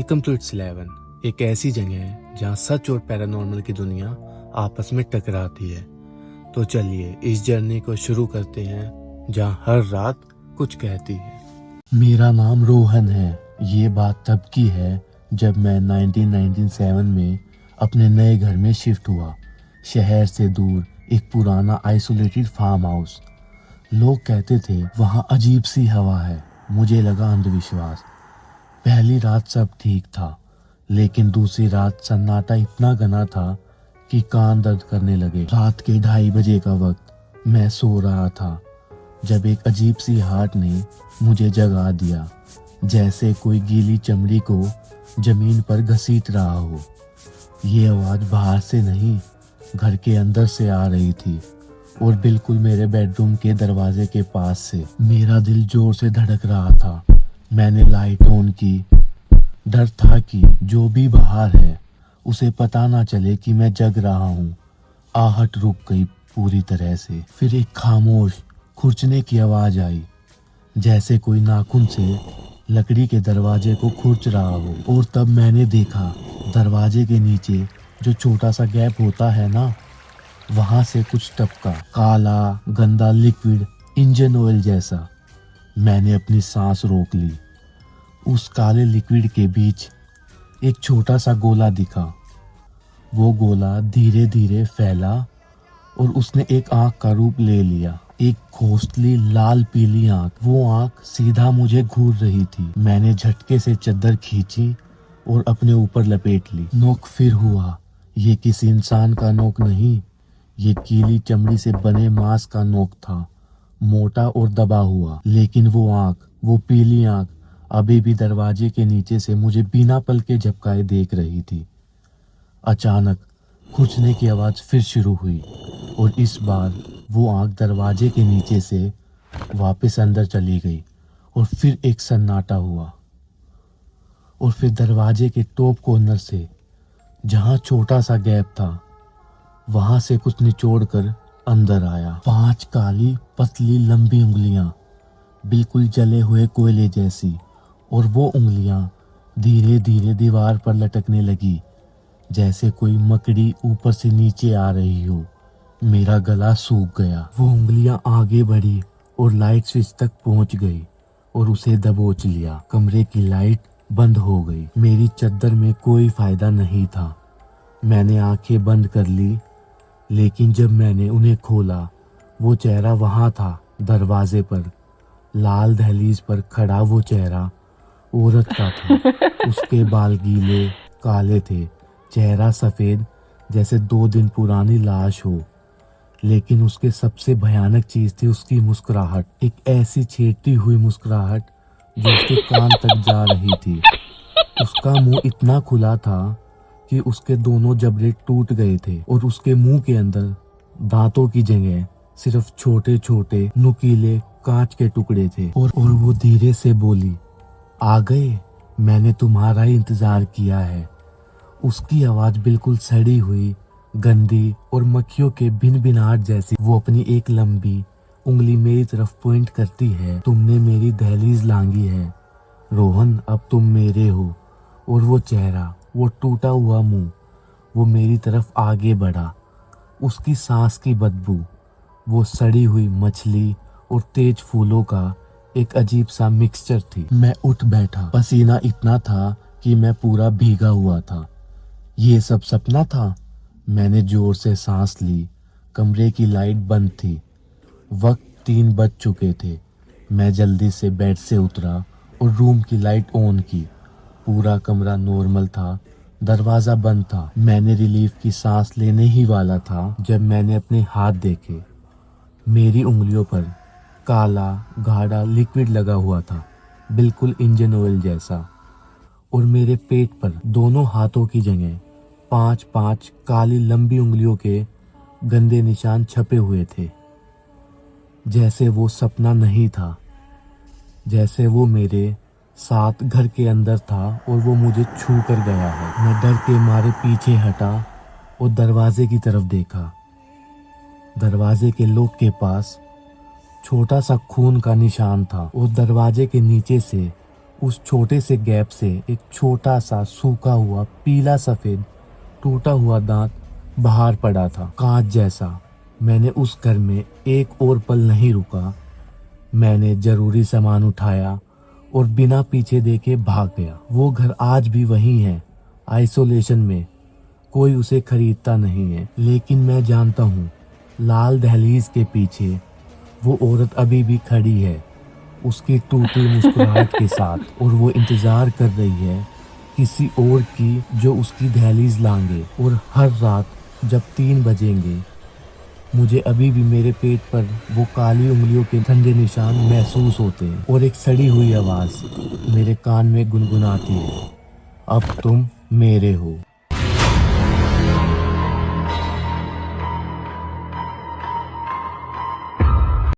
Welcome to it's 11, एक ऐसी जगह है जहाँ सच और पैरानॉर्मल की दुनिया आपस में टकराती है। तो चलिए इस जर्नी को शुरू करते हैं जहाँ हर रात कुछ कहती है। मेरा नाम रोहन है। ये बात तब की है जब मैं 1997 में अपने नए घर में शिफ्ट हुआ। शहर से दूर एक पुराना आइसोलेटेड फार्म हाउस। लोग कहते थे वहाँ अजीब सी हवा है। मुझे लगा अंधविश्वास। पहली रात सब ठीक था, लेकिन दूसरी रात सन्नाटा इतना घना था कि कान दर्द करने लगे। रात के 2:30 बजे का वक्त मैं सो रहा था जब एक अजीब सी आहट ने मुझे जगा दिया, जैसे कोई गीली चमड़ी को जमीन पर घसीट रहा हो। ये आवाज बाहर से नहीं, घर के अंदर से आ रही थी और बिल्कुल मेरे बेडरूम के दरवाजे के पास से। मेरा दिल जोर से धड़क रहा था। मैंने लाइट ऑन की। डर था कि जो भी बाहर है उसे पता ना चले कि मैं जग रहा हूँ। आहट रुक गई पूरी तरह से। फिर एक खामोश खुरचने की आवाज आई, जैसे कोई नाखून से लकड़ी के दरवाजे को खुरच रहा हो। और तब मैंने देखा दरवाजे के नीचे जो छोटा सा गैप होता है ना, वहां से कुछ टपका, काला गंदा लिक्विड, इंजन ऑयल जैसा। मैंने अपनी सांस रोक ली। उस काले लिक्विड के बीच एक छोटा सा गोला दिखा। वो गोला धीरे धीरे फैला और उसने एक आंख का रूप ले लिया। एक घोंसली लाल पीली आंख। वो आंख सीधा मुझे घूर रही थी। मैंने झटके से चद्दर खींची और अपने ऊपर लपेट ली। नोक फिर हुआ। ये किसी इंसान का नोक नहीं, ये गीली चमड़ी से बने मांस का नोक था, मोटा और दबा हुआ। लेकिन वो आंख, वो पीली आंख अभी भी दरवाजे के नीचे से मुझे बिना पलके झपकाए देख रही थी। अचानक खुरचने की आवाज फिर शुरू हुई और इस बार वो आंख दरवाजे के नीचे से वापस अंदर चली गई। और फिर एक सन्नाटा हुआ और फिर दरवाजे के टॉप कॉर्नर से, जहां छोटा सा गैप था, वहां से कुछ निचोड़ कर अंदर आया। 5 काली पतली लंबी उंगलियां, बिल्कुल जले हुए कोयले जैसी। और वो उंगलियां धीरे धीरे दीवार पर लटकने लगी, जैसे कोई मकड़ी ऊपर से नीचे आ रही हो। मेरा गला सूख गया। वो उंगलियां आगे बढ़ी और लाइट स्विच तक पहुंच गई और उसे दबोच लिया। कमरे की लाइट बंद हो गई। मेरी चद्दर में कोई फायदा नहीं था। मैंने आंखें बंद कर ली, लेकिन जब मैंने उन्हें खोला, वो चेहरा वहां था, दरवाजे पर। लाल दहलीज पर खड़ा वो चेहरा औरत का था। उसके बाल गीले काले थे, चेहरा सफेद जैसे 2 दिन पुरानी लाश हो। लेकिन उसके सबसे भयानक चीज थी उसकी मुस्कुराहट। एक ऐसी छेड़ती हुई मुस्कुराहट जो उसके कान तक जा रही थी। उसका मुंह इतना खुला था कि उसके दोनों जबड़े टूट गए थे और उसके मुंह के अंदर दांतों की जगह सिर्फ छोटे छोटे नुकीले कांच के टुकड़े थे। और वो धीरे से बोली, आ गए, मैंने तुम्हारा ही इंतजार किया है। उसकी आवाज बिल्कुल सड़ी हुई, गंदी और मक्खियों के भिनभिनाहट जैसी। वो अपनी एक लंबी उंगली मेरी तरफ पॉइंट करती है। तुमने मेरी दहलीज लांगी है रोहन, अब तुम मेरे हो। और वो चेहरा, वो टूटा हुआ मुंह, वो मेरी तरफ आगे बढ़ा। उसकी सांस की बदबू, वो सड़ी हुई मछली और तेज फूलों का एक अजीब सा मिक्सचर थी। मैं उठ बैठा। पसीना इतना था कि मैं पूरा भीगा हुआ था। ये सब सपना था? मैंने जोर से सांस ली। कमरे की लाइट बंद थी। वक्त 3 बज चुके थे। मैं जल्दी से बेड से उतरा और रूम की लाइट ऑन की। पूरा कमरा नॉर्मल था, दरवाजा बंद था। मैंने रिलीफ की सांस लेने ही वाला था जब मैंने अपने हाथ देखे। मेरी उंगलियों पर काला गाढ़ा लिक्विड लगा हुआ था, बिल्कुल इंजन ऑयल जैसा। और मेरे पेट पर दोनों हाथों की जगह 5-5 काली लंबी उंगलियों के गंदे निशान छपे हुए थे। जैसे वो सपना नहीं था, जैसे वो मेरे साथ घर के अंदर था और वो मुझे छू कर गया है। मैं डर के मारे पीछे हटा और दरवाजे की तरफ देखा। दरवाजे के लॉक के पास छोटा सा खून का निशान था और दरवाजे के नीचे से उस छोटे से गैप से एक छोटा सा सूखा हुआ पीला सफेद टूटा हुआ दांत बाहर पड़ा था, कांच जैसा। मैंने उस घर में एक और पल नहीं रुका। मैंने जरूरी सामान उठाया और बिना पीछे देखे भाग गया। वो घर आज भी वही है, आइसोलेशन में। कोई उसे खरीदता नहीं है, लेकिन मैं जानता हूँ लाल दहलीज के पीछे वो औरत अभी भी खड़ी है, उसकी टूटी मुस्कुराहट के साथ, और वो इंतजार कर रही है किसी और की जो उसकी दहलीज लांगे। और हर रात जब 3 बजेंगे, मुझे अभी भी मेरे पेट पर वो काली उंगलियों के ठंडे निशान महसूस होते हैं, और एक सड़ी हुई आवाज मेरे कान में गुनगुनाती है, अब तुम मेरे हो।